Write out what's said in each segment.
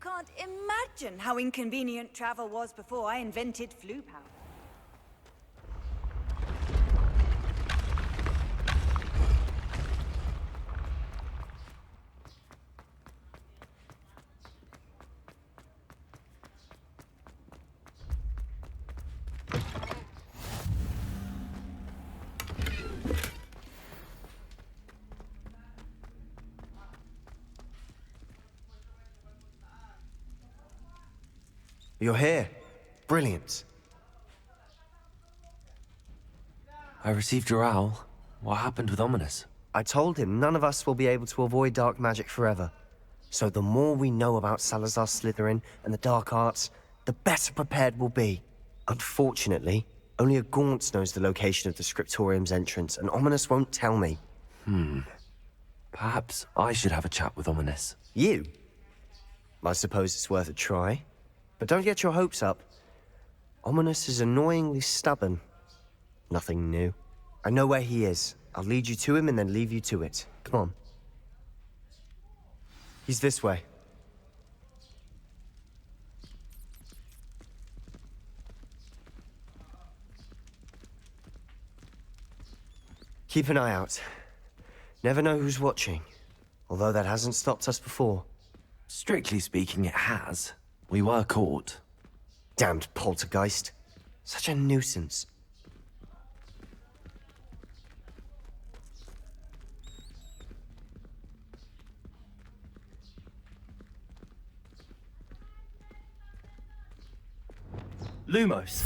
can't imagine how inconvenient travel was before I invented flu power. You're here. Brilliant. I received your owl. What happened with Ominous? I told him none of us will be able to avoid dark magic forever. So the more we know about Salazar Slytherin and the dark arts, the better prepared we'll be. Unfortunately, only a Gaunt knows the location of the Scriptorium's entrance, and Ominous won't tell me. Perhaps I should have a chat with Ominous. You? I suppose it's worth a try. But don't get your hopes up. Ominous is annoyingly stubborn. Nothing new. I know where he is. I'll lead you to him and then leave you to it. Come on. He's this way. Keep an eye out. Never know who's watching. Although that hasn't stopped us before. Strictly speaking, it has. We were caught. Damned poltergeist. Such a nuisance. Lumos.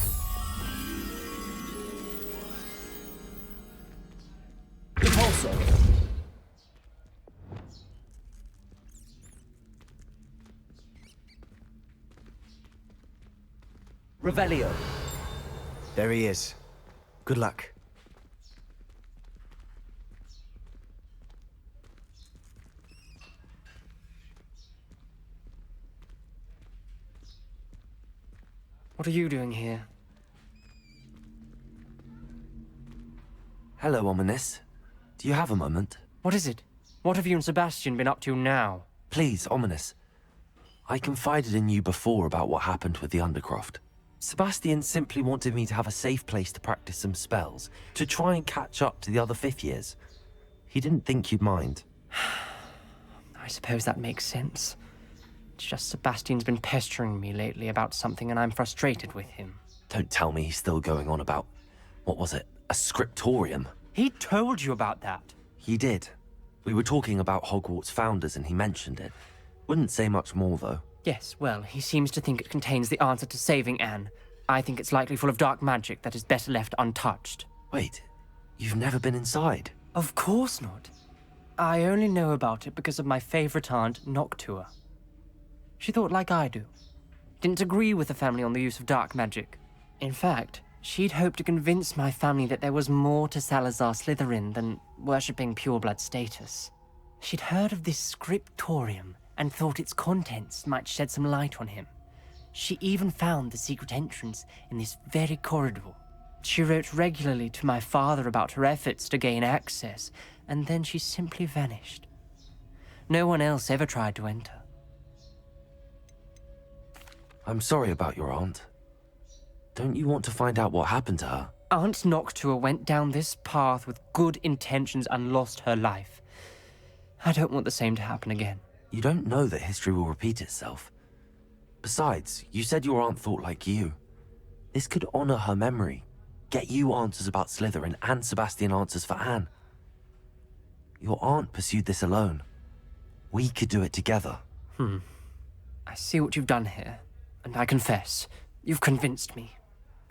Impulso. Revelio. There he is. Good luck. What are you doing here? Hello, Ominous. Do you have a moment? What is it? What have you and Sebastian been up to now? Please, Ominous. I confided in you before about what happened with the Undercroft. Sebastian simply wanted me to have a safe place to practice some spells, to try and catch up to the other fifth years. He didn't think you'd mind. I suppose that makes sense. It's just Sebastian's been pestering me lately about something and I'm frustrated with him. Don't tell me he's still going on about, what was it, a scriptorium? He told you about that. He did. We were talking about Hogwarts founders and he mentioned it. Wouldn't say much more, though. Yes, well, he seems to think it contains the answer to saving Anne. I think it's likely full of dark magic that is better left untouched. Wait, you've never been inside? Of course not. I only know about it because of my favorite aunt, Noctua. She thought like I do. Didn't agree with the family on the use of dark magic. In fact, she'd hoped to convince my family that there was more to Salazar Slytherin than worshipping pureblood status. She'd heard of this scriptorium and thought its contents might shed some light on him. She even found the secret entrance in this very corridor. She wrote regularly to my father about her efforts to gain access, and then she simply vanished. No one else ever tried to enter. I'm sorry about your aunt. Don't you want to find out what happened to her? Aunt Noctua went down this path with good intentions and lost her life. I don't want the same to happen again. You don't know that history will repeat itself. Besides, you said your aunt thought like you. This could honor her memory, get you answers about Slytherin and Sebastian answers for Anne. Your aunt pursued this alone. We could do it together. I see what you've done here, and I confess, you've convinced me.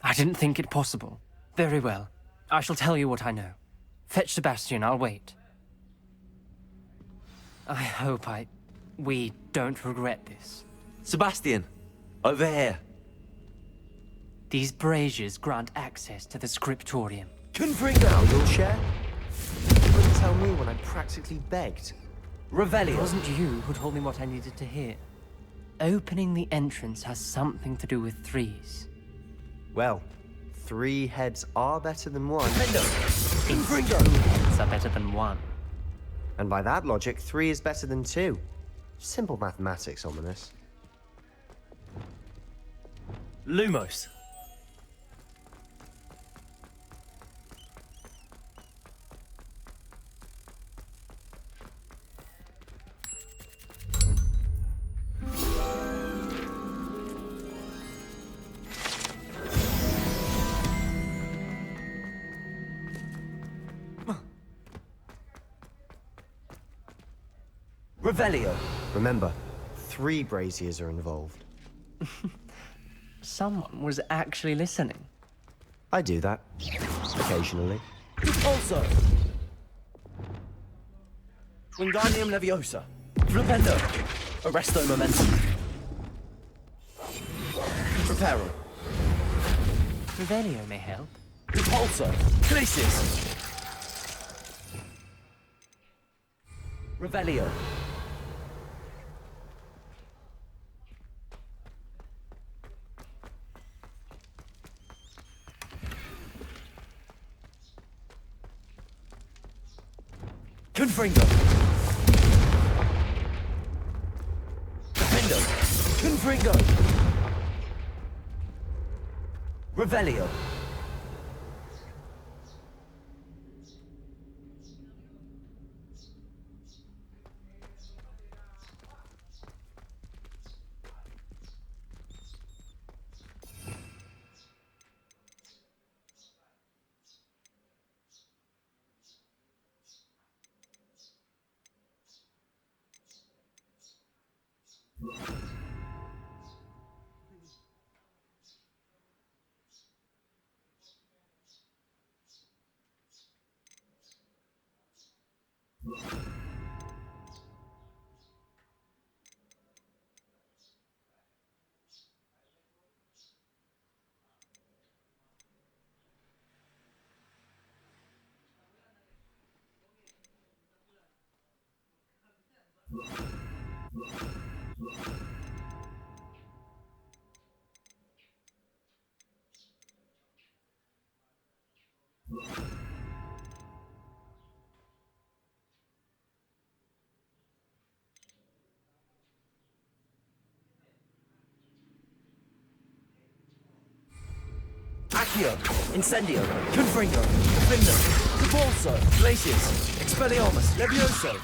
I didn't think it possible. Very well. I shall tell you what I know. Fetch Sebastian, I'll wait. I hope we don't regret this. Sebastian, over here. These braziers grant access to the scriptorium. Now you'll share? You wouldn't tell me when I practically begged. It wasn't you who told me what I needed to hear. Opening the entrance has something to do with threes. Well, 3 heads are better than 1. It's 2 heads are better than 1. And by that logic, 3 is better than 2. Simple mathematics, Ominous. Lumos. Revelio. Remember, 3 braziers are involved. Someone was actually listening. I do that. Occasionally. Also. Wingardium Leviosa. Flipendo. Arresto Momentum. Preparo. Revelio may help. Repulsor. Glacis. Revelio. Confringo. Defendo. Confringo. Revelio. Accio, Incendio, Confringo, Defendo, Cabalso, Glacius, Expelliarmus, Levioso,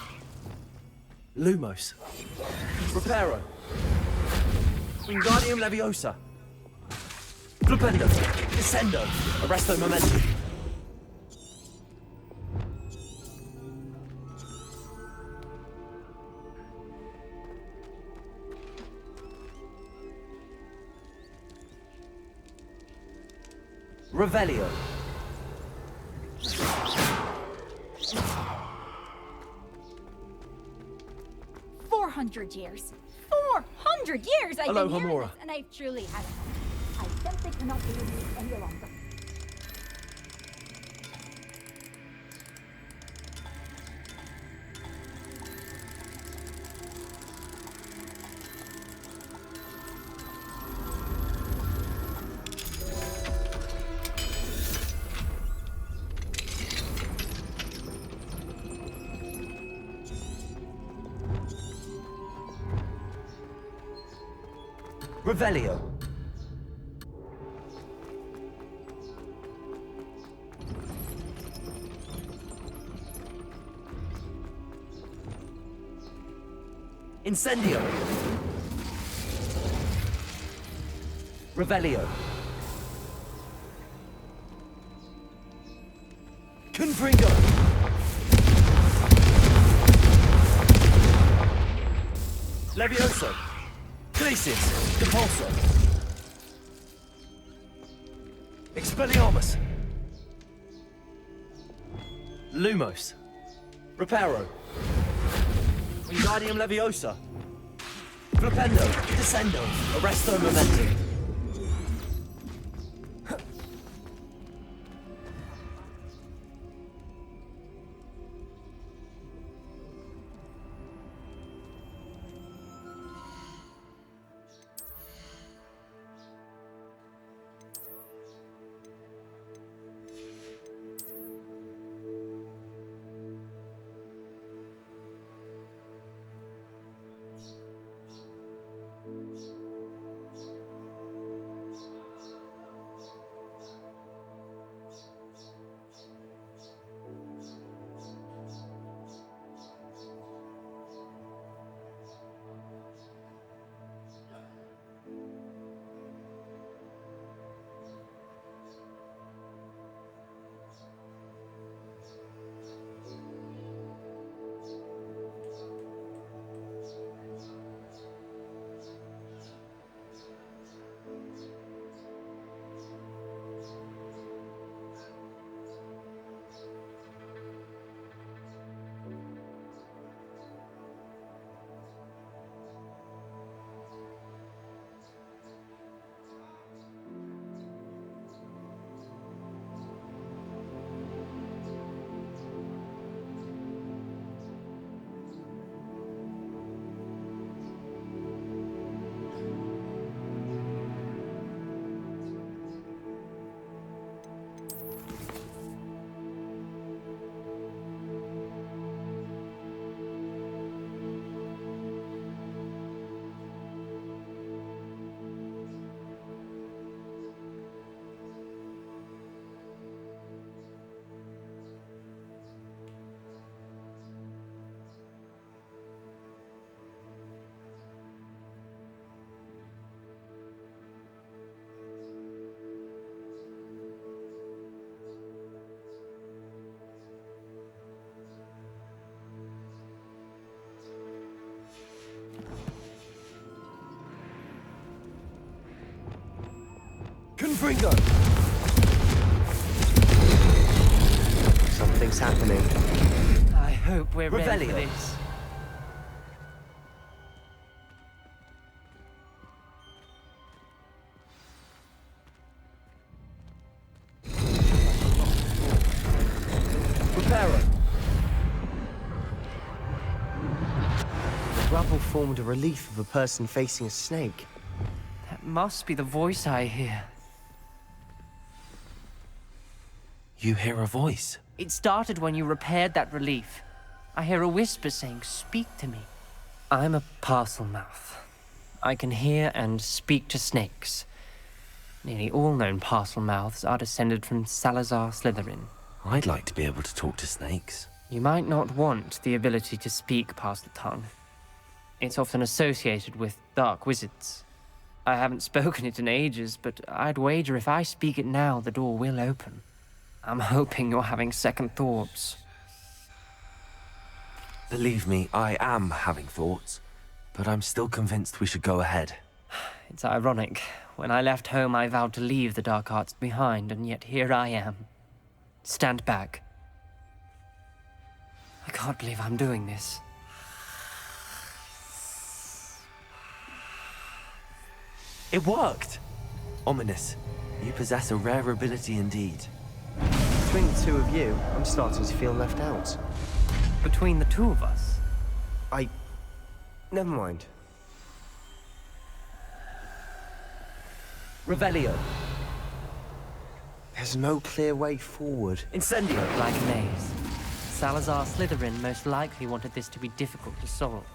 Lumos, Reparo, Wingardium Leviosa, Flipendo, Descendo, Arresto Momentum. Revelio. 400 years. 400 years I've Hello, been hearing Homura. this, and I've truly had it. I simply cannot believe this any longer. Revelio. Incendio. Revelio. Confringo. Levioso. Glacius. Depulso. Expelliarmus. Lumos. Reparo. Wingardium Leviosa. Flipendo. Descendo. Arresto Momentum. Fringo! Something's happening. I hope we're ready for Revelio. this. Preparo! The rubble formed a relief of a person facing a snake. That must be the voice I hear. You hear a voice. It started when you repaired that relief. I hear a whisper saying, "Speak to me." I'm a parcel mouth. I can hear and speak to snakes. Nearly all known parcel mouths are descended from Salazar Slytherin. I'd like to be able to talk to snakes. You might not want the ability to speak parcel tongue. It's often associated with dark wizards. I haven't spoken it in ages, but I'd wager if I speak it now, the door will open. I'm hoping you're having second thoughts. Believe me, I am having thoughts, but I'm still convinced we should go ahead. It's ironic. When I left home, I vowed to leave the dark arts behind, and yet here I am. Stand back. I can't believe I'm doing this. It worked! Ominous. You possess a rare ability indeed. Between the two of you, I'm starting to feel left out. Between the two of us, Never mind. Revelio. There's no clear way forward. Incendio. like a maze. Salazar Slytherin most likely wanted this to be difficult to solve.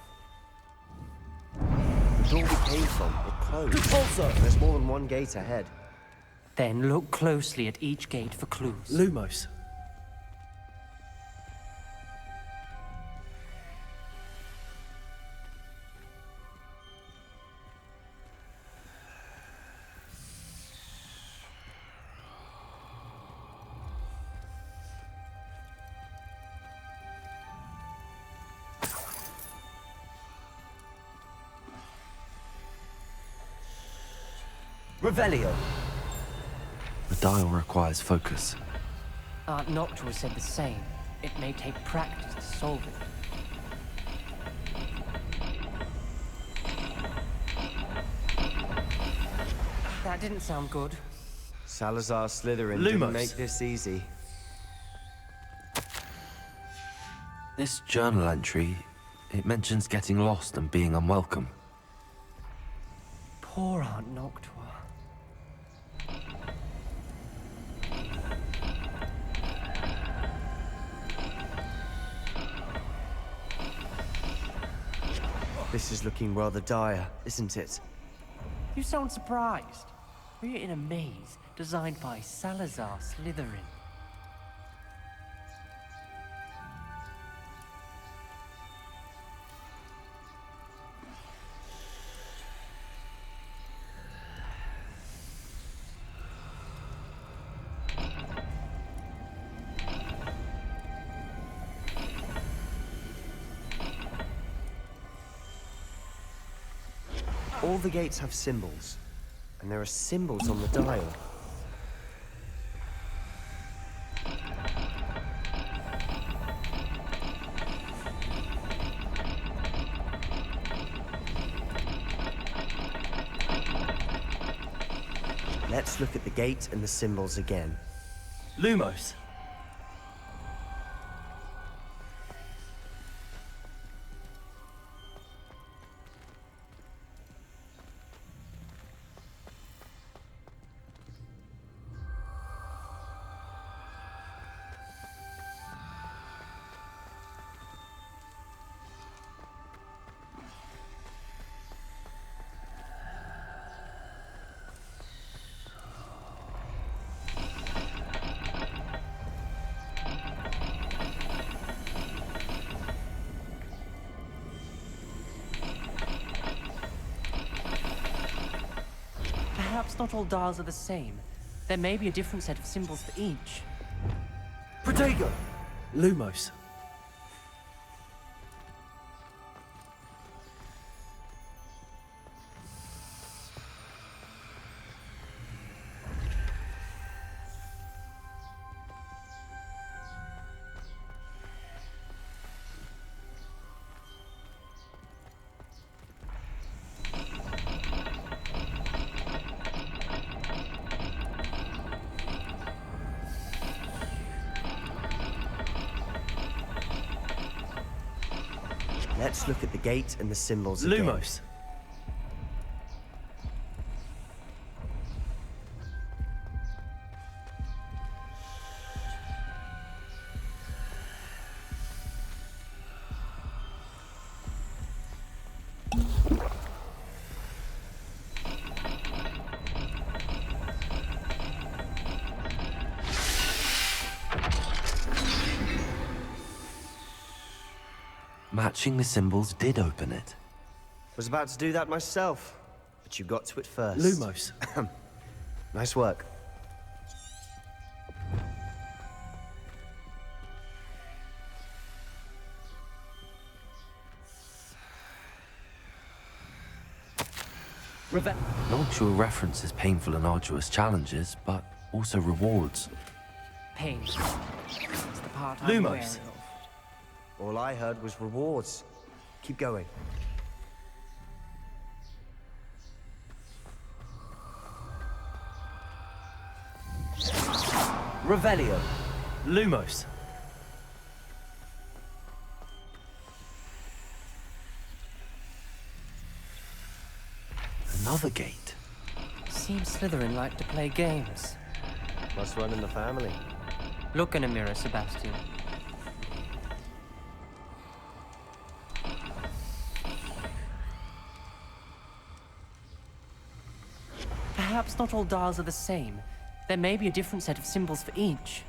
The door we came from, it closed. Repulsor. There's more than one gate ahead. Then look closely at each gate for clues. Lumos. Revelio. The dial requires focus. Aunt Noctua said the same. It may take practice to solve it. That didn't sound good. Salazar Slytherin Lumos. didn't make this easy. This journal entry, it mentions getting lost and being unwelcome. Poor Aunt Noctua. This is looking rather dire, isn't it? You sound surprised. We're in a maze designed by Salazar Slytherin. All the gates have symbols, and there are symbols on the dial. Let's look at the gate and the symbols again. Lumos. Perhaps not all dials are the same. There may be a different set of symbols for each. Protego. Lumos. Let's look at the gate and the symbols again. Lumos. Matching the symbols did open it. Was about to do that myself, but you got to it first. Lumos. Nice work. Noctua references painful and arduous challenges, but also rewards. Pain. It's the part I'm Lumos. wary of. All I heard was rewards. Keep going. Revelio. Lumos. Another gate. Seems Slytherin like to play games. Must run in the family. Look in a mirror, Sebastian. Perhaps not all dials are the same. There may be a different set of symbols for each.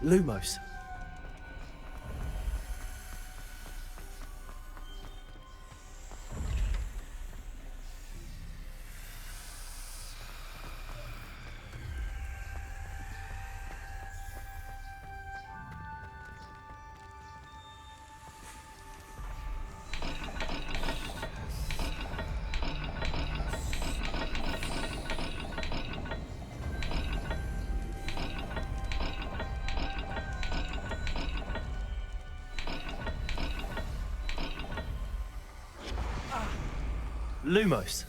Lumos. Lumos.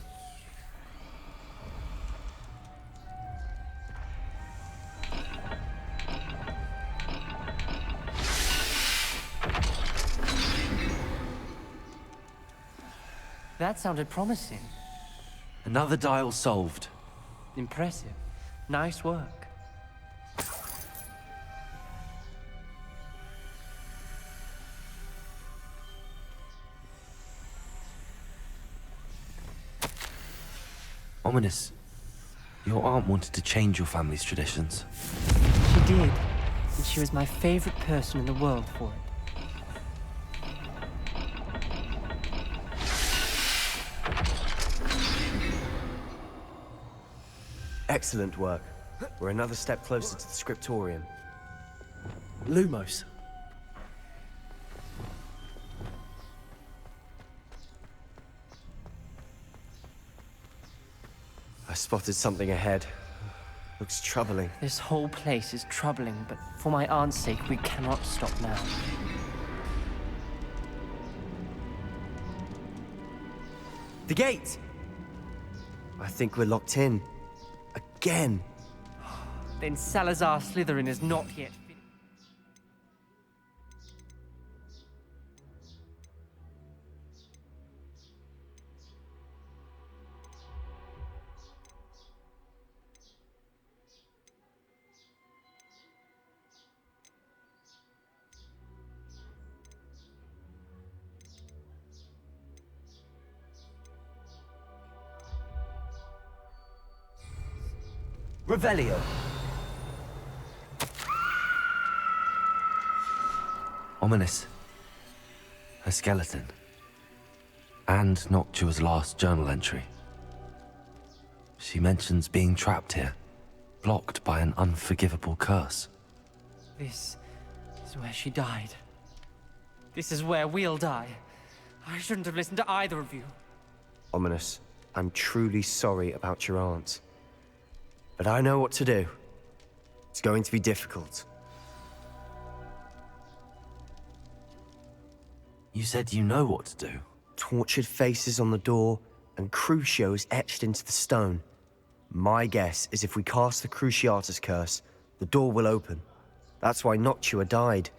That sounded promising. Another dial solved. Impressive. Nice work. Ominous. Your aunt wanted to change your family's traditions. She did. And she was my favorite person in the world for it. Excellent work. We're another step closer to the scriptorium. Lumos. I spotted something ahead. Looks troubling. This whole place is troubling, but for my aunt's sake, we cannot stop now. The gate! I think we're locked in. Again. Then Salazar Slytherin is not yet finished. Revelio. Ominous. Her skeleton. And Noctua's last journal entry. She mentions being trapped here, blocked by an unforgivable curse. This is where she died. This is where we'll die. I shouldn't have listened to either of you. Ominous. I'm truly sorry about your aunt. But I know what to do. It's going to be difficult. You said you know what to do. Tortured faces on the door, and Crucios etched into the stone. My guess is if we cast the Cruciatus curse, the door will open. That's why Noctua died.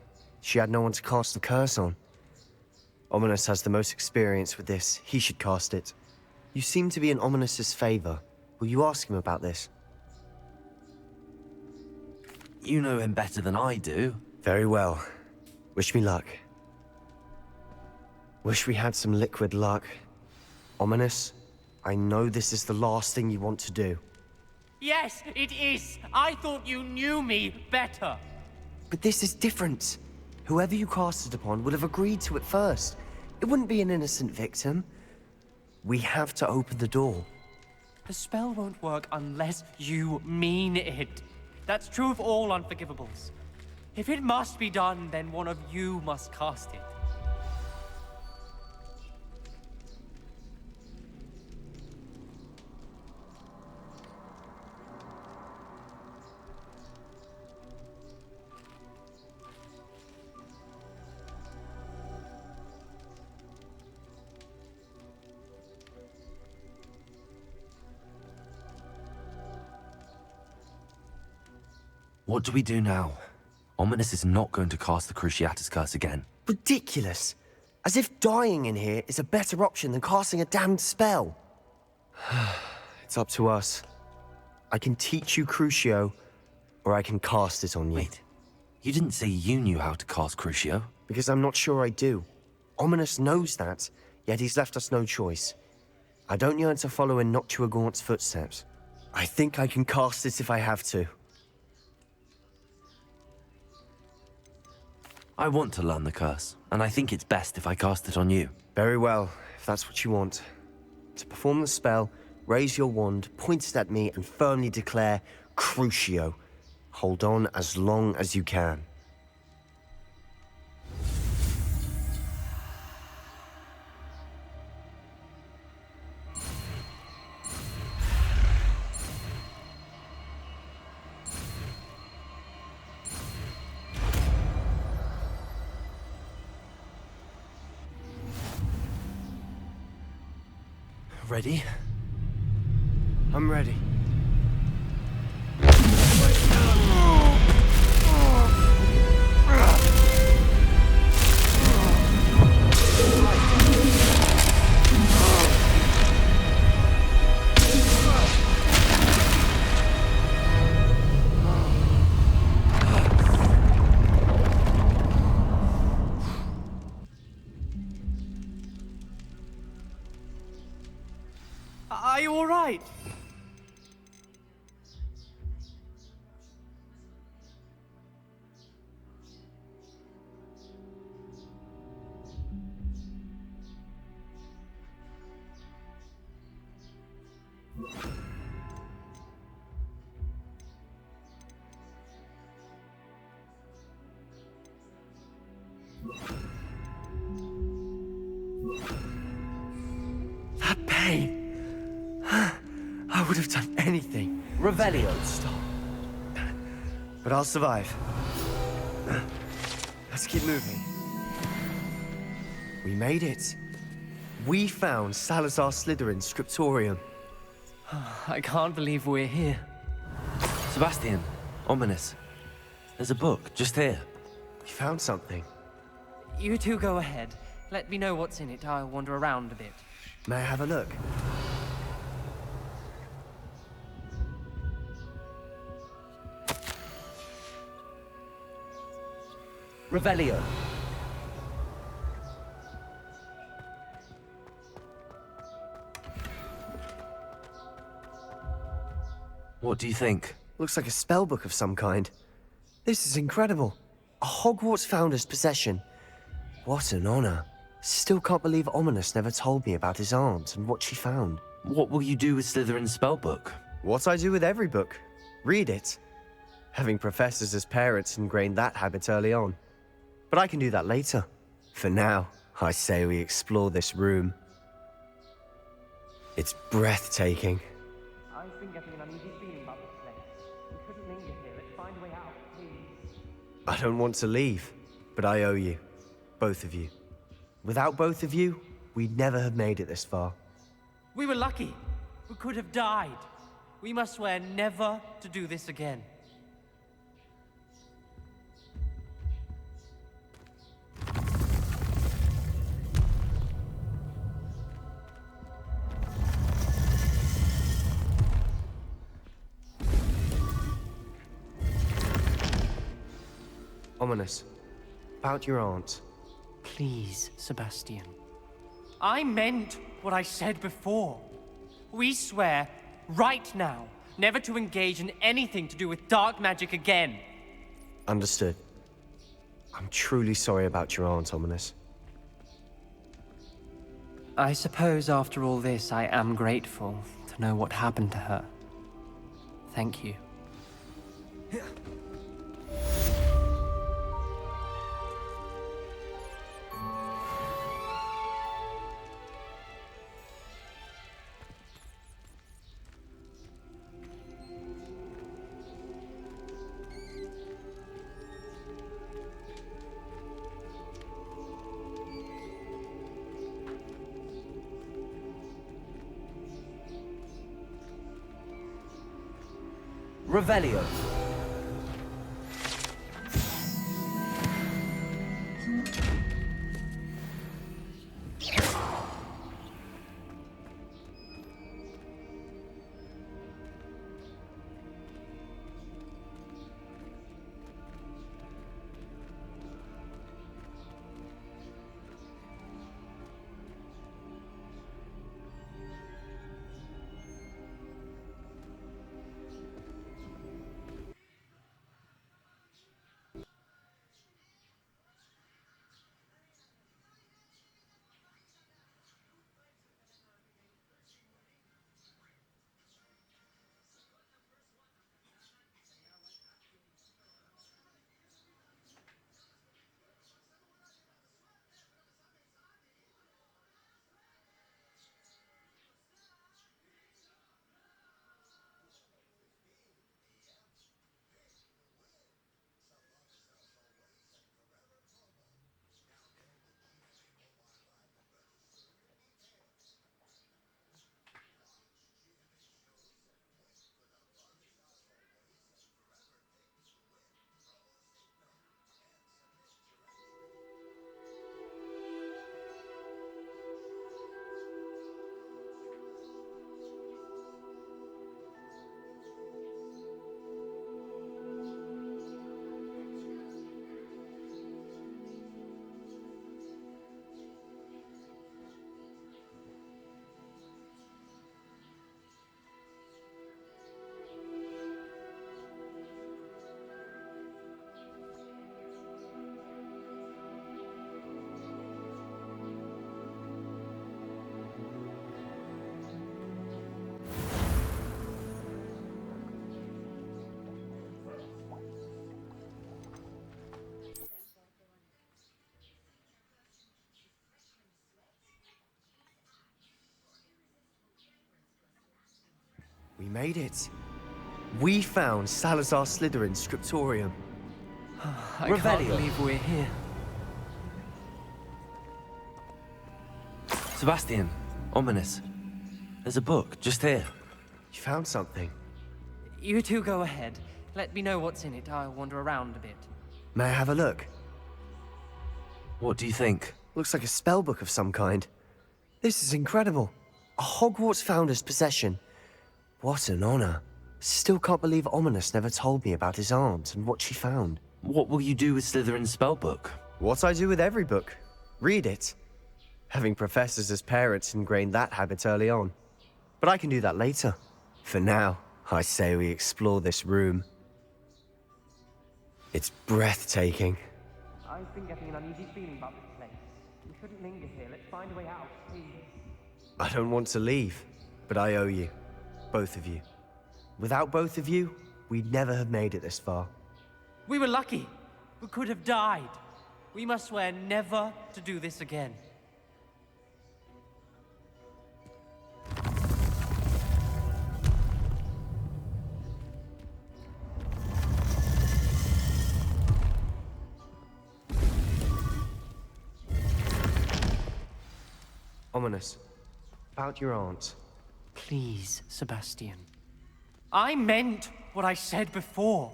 She had no one to cast the curse on. Ominous has the most experience with this. He should cast it. You seem to be in Ominous's favor. Will you ask him about this? You know him better than I do. Very well. Wish me luck. Wish we had some liquid luck. Ominous, I know this is the last thing you want to do. Yes, it is. I thought you knew me better. But this is different. Whoever you cast it upon would have agreed to it first. It wouldn't be an innocent victim. We have to open the door. The spell won't work unless you mean it. That's true of all unforgivables. If it must be done, then one of you must cast it. What do we do now? Ominous is not going to cast the Cruciatus curse again. Ridiculous. As if dying in here is a better option than casting a damned spell. It's up to us. I can teach you Crucio, or I can cast it on you. Wait, you didn't say you knew how to cast Crucio? Because I'm not sure I do. Ominous knows that, yet he's left us no choice. I don't yearn to follow in Noctua Gaunt's footsteps. I think I can cast it if I have to. I want to learn the curse, and I think it's best if I cast it on you. Very well, if that's what you want. To perform the spell, raise your wand, point it at me, and firmly declare, Crucio. Hold on as long as you can. Ready? I'm ready. Are you all right? That pain. I would have done anything. Revelio. Stop. But I'll survive. Let's keep moving. We made it. We found Salazar Slytherin's scriptorium. I can't believe we're here. Sebastian, Ominous. There's a book just here. We found something. You two go ahead. Let me know what's in it. I'll wander around a bit. May I have a look? Revelio. What do you think? Looks like a spellbook of some kind. This is incredible. A Hogwarts founder's possession. What an honor. Still can't believe Ominous never told me about his aunt and what she found. What will you do with Slytherin's spellbook? What I do with every book. Read it. Having professors as parents ingrained that habit early on. But I can do that later. For now, I say we explore this room. It's breathtaking. I've been getting an uneasy feeling about this place. We shouldn't linger here. Let's find a way out, please. I don't want to leave, but I owe you. Both of you. Without both of you, we'd never have made it this far. We were lucky. We could have died. We must swear never to do this again. Ominous. About your aunt. Please, Sebastian. I meant what I said before. We swear, right now, never to engage in anything to do with dark magic again. Understood. I'm truly sorry about your aunt, Ominous. I suppose after all this, I am grateful to know what happened to her. Thank you. Revelio. We made it. We found Salazar Slytherin's scriptorium. I can't Revelio. believe we're here. Sebastian, Ominous. There's a book just here. You found something. You two go ahead. Let me know what's in it. I'll wander around a bit. May I have a look? What do you think? Looks like a spellbook of some kind. This is incredible. A Hogwarts founder's possession. What an honor. Still can't believe Ominous never told me about his aunt and what she found. What will you do with Slytherin's spellbook? What I do with every book. Read it. Having professors as parents ingrained that habit early on. But I can do that later. For now, I say we explore this room. It's breathtaking. I've been getting an uneasy feeling about this place. We shouldn't linger here. Let's find a way out, please. I don't want to leave, but I owe you. Both of you. Without both of you, we'd never have made it this far. We were lucky. We could have died. We must swear never to do this again. Ominous. About your aunt. Please, Sebastian. I meant what I said before.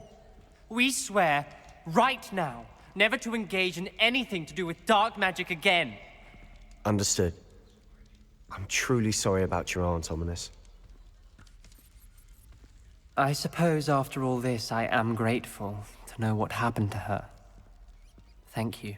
We swear, right now, never to engage in anything to do with dark magic again. Understood. I'm truly sorry about your aunt, Ominous. I suppose after all this, I am grateful to know what happened to her. Thank you.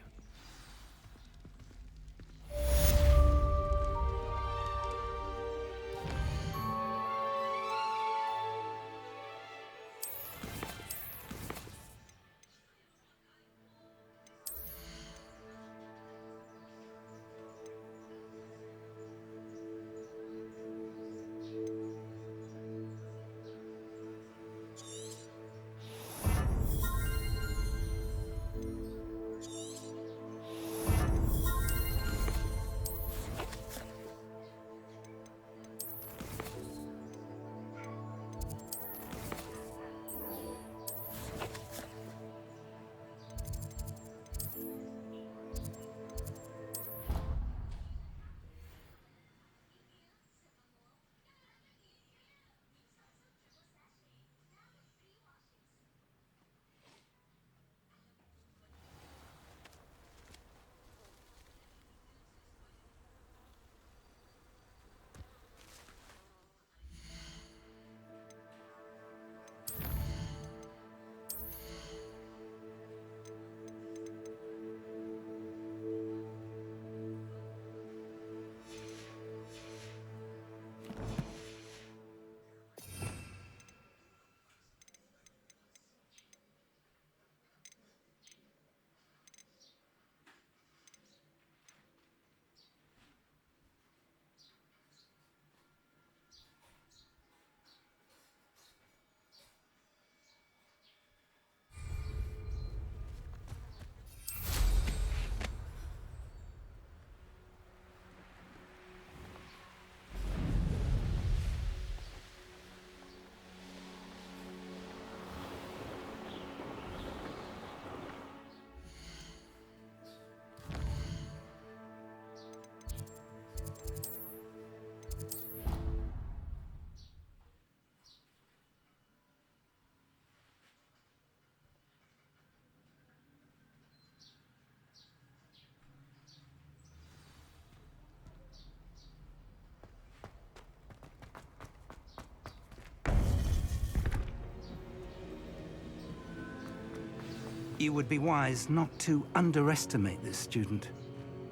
You would be wise not to underestimate this student.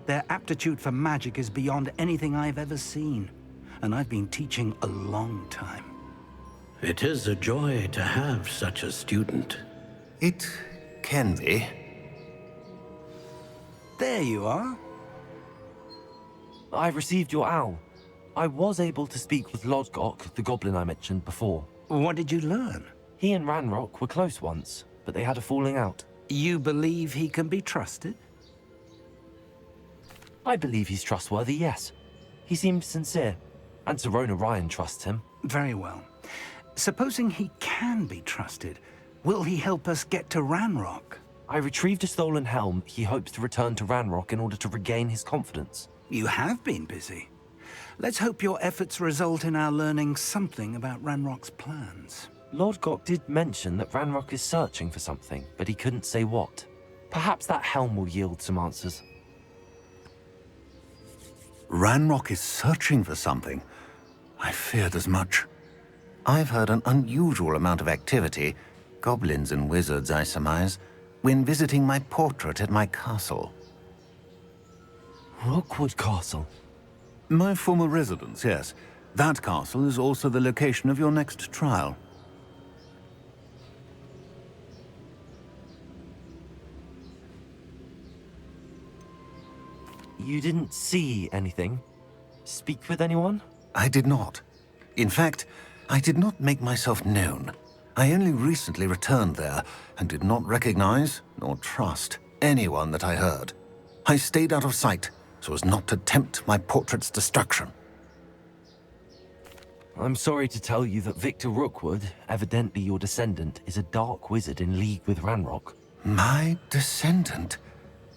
Their aptitude for magic is beyond anything I've ever seen, and I've been teaching a long time. It is a joy to have such a student. It can be. There you are. I received your owl. I was able to speak with Lodgok, the goblin I mentioned before. What did you learn? He and Ranrock were close once, but they had a falling out. You believe he can be trusted? I believe he's trustworthy, yes. He seemed sincere, and Sirona Ryan trusts him. Very well. Supposing he can be trusted, will he help us get to Ranrock? I retrieved a stolen helm he hopes to return to Ranrock in order to regain his confidence. You have been busy. Let's hope your efforts result in our learning something about Ranrock's plans. Lord Gok did mention that Ranrock is searching for something, but he couldn't say what. Perhaps that helm will yield some answers. Ranrock is searching for something. I feared as much. I've heard an unusual amount of activity, goblins and wizards, I surmise, when visiting my portrait at my castle. Rookwood Castle? My former residence, yes. That castle is also the location of your next trial. You didn't see anything? Speak with anyone? I did not. In fact, I did not make myself known. I only recently returned there and did not recognize nor trust anyone that I heard. I stayed out of sight so as not to tempt my portrait's destruction. I'm sorry to tell you that Victor Rookwood, evidently your descendant, is a dark wizard in league with Ranrock. My descendant?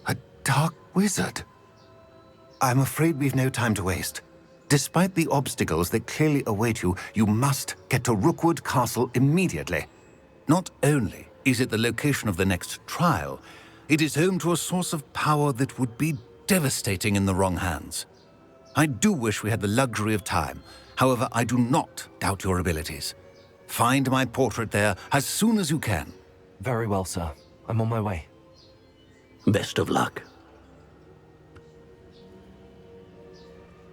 A dark wizard? I'm afraid we've no time to waste. Despite the obstacles that clearly await you, you must get to Rookwood Castle immediately. Not only is it the location of the next trial, it is home to a source of power that would be devastating in the wrong hands. I do wish we had the luxury of time. However, I do not doubt your abilities. Find my portrait there as soon as you can. Very well, sir. I'm on my way. Best of luck.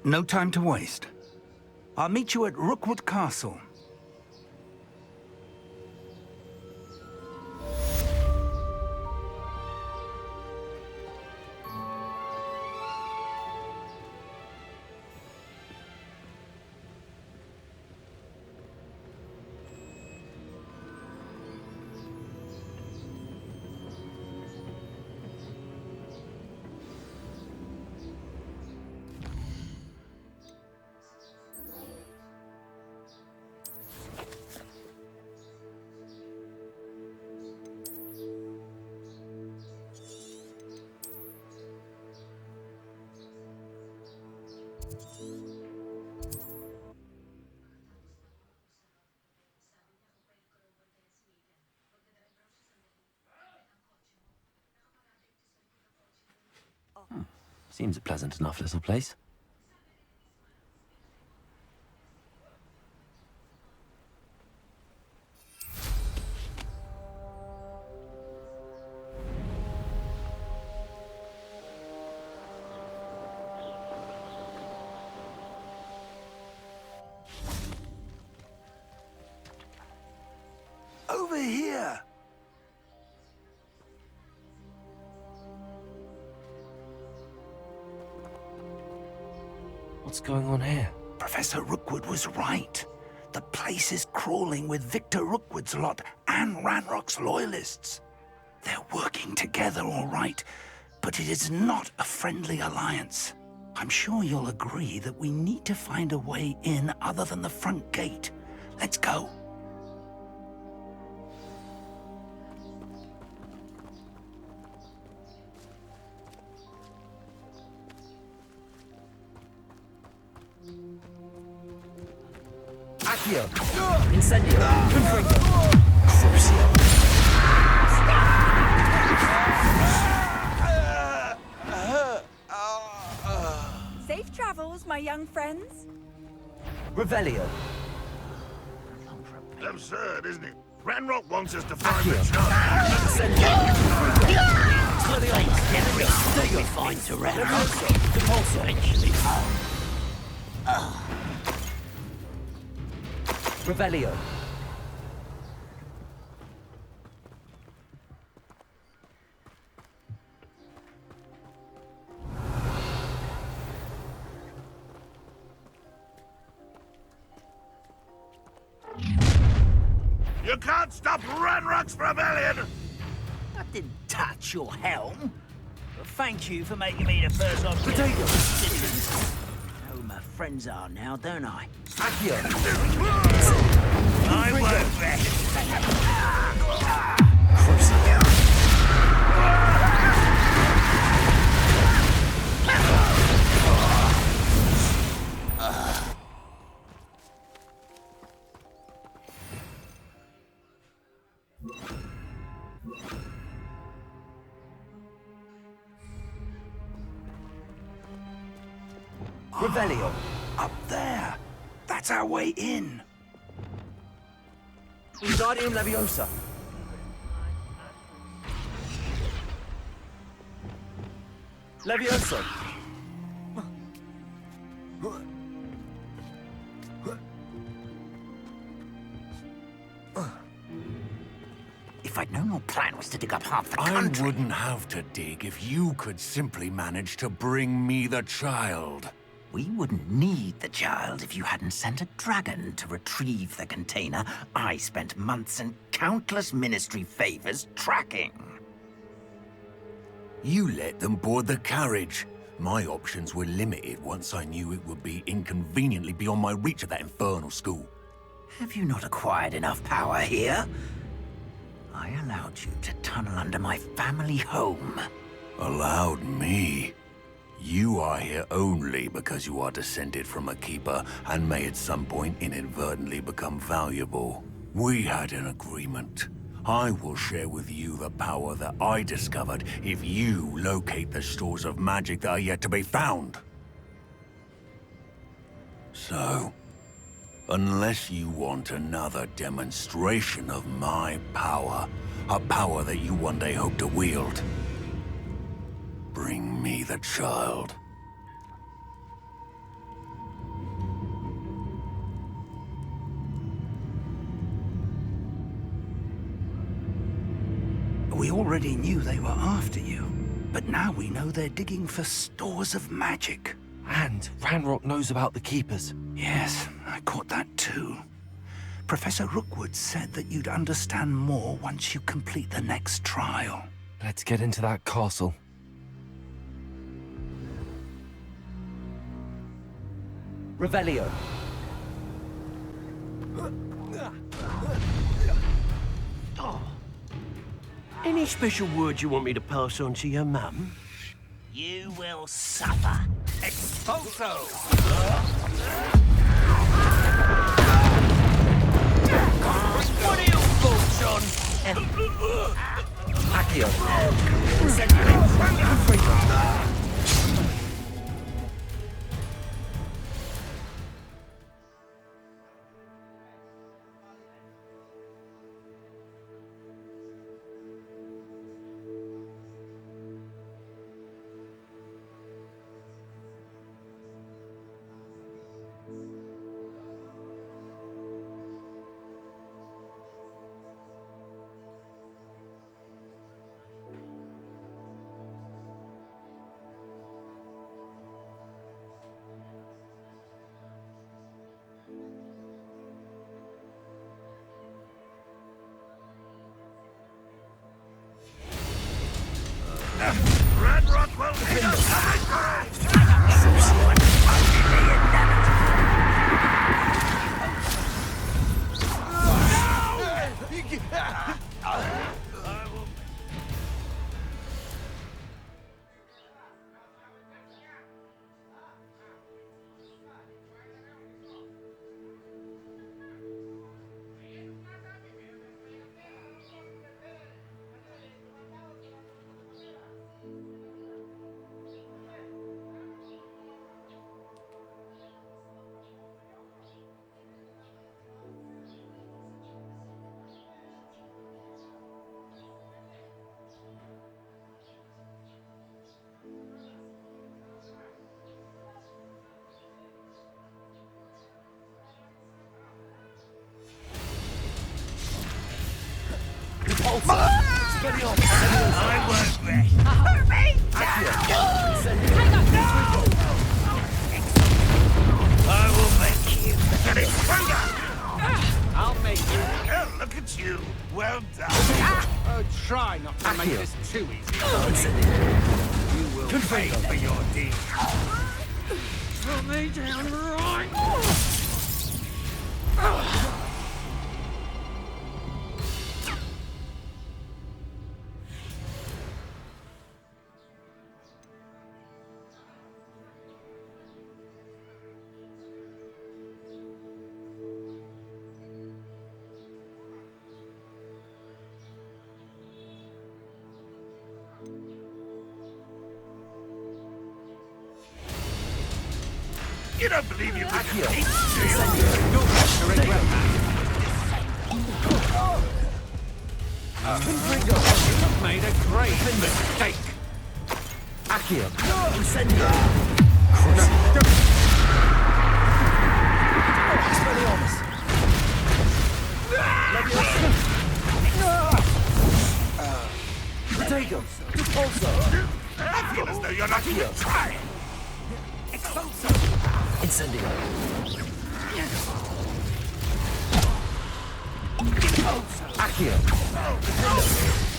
No time to waste. I'll meet you at Rookwood Castle. Seems a pleasant enough little place. Over here! What's going on here? Professor Rookwood was right. The place is crawling with Victor Rookwood's lot and Ranrock's loyalists. They're working together, all right, but it is not a friendly alliance. I'm sure you'll agree that we need to find a way in other than the front gate. Let's go. Accio! Incendio! Confringo! Crucio! Safe travels, my young friends. Revelio! Absurd, isn't it? Ranrock wants us to find Accio! the child. Incendio! They'll be fine to rent. Revelio! You can't stop Ranrock's rebellion! I didn't touch your helm. But thank you for making me the first object of citizens. Know who my friends are now, don't I? Accio! I won't rest. Revelio! Up there. That's our way in. Wingardium Leviosa! Leviosa! If I'd known your plan was to dig up half the I country... wouldn't have to dig if you could simply manage to bring me the child. We wouldn't need the child if you hadn't sent a dragon to retrieve the container I spent months and countless ministry favors tracking. You let them board the carriage. My options were limited once I knew it would be inconveniently beyond my reach at that infernal school. Have you not acquired enough power here? I allowed you to tunnel under my family home. Allowed me? You are here only because you are descended from a keeper and may at some point inadvertently become valuable. We had an agreement. I will share with you the power that I discovered if you locate the stores of magic that are yet to be found. So, unless you want another demonstration of my power, a power that you one day hope to wield, bring me the child. We already knew they were after you, but now we know they're digging for stores of magic. And Ranrock knows about the Keepers. Yes, I caught that too. Professor Rookwood said that you'd understand more once you complete the next trial. Let's get into that castle. Revelio. Any special words you want me to pass on to your mum? You will suffer. Expulso! What are your thoughts on... Accio. Ranrock will lead us I won't rest. Hurt me! I will make you. Get it! Finger! I'll make you... Oh, look at you! Well done! Oh, try not to make this too easy. You will pay for your deeds. Put me down right. You don't believe you can You'll have to regret that. You've made a great mistake. Accio. Protego. Repulso. I feel as though you're not even trying! Incendio. Accio.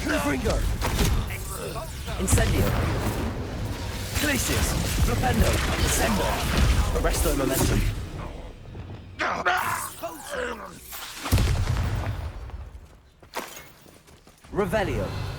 Confringo. Incendio. Glacius. Flipendo. Descendo. Arresto momentum. Revelio.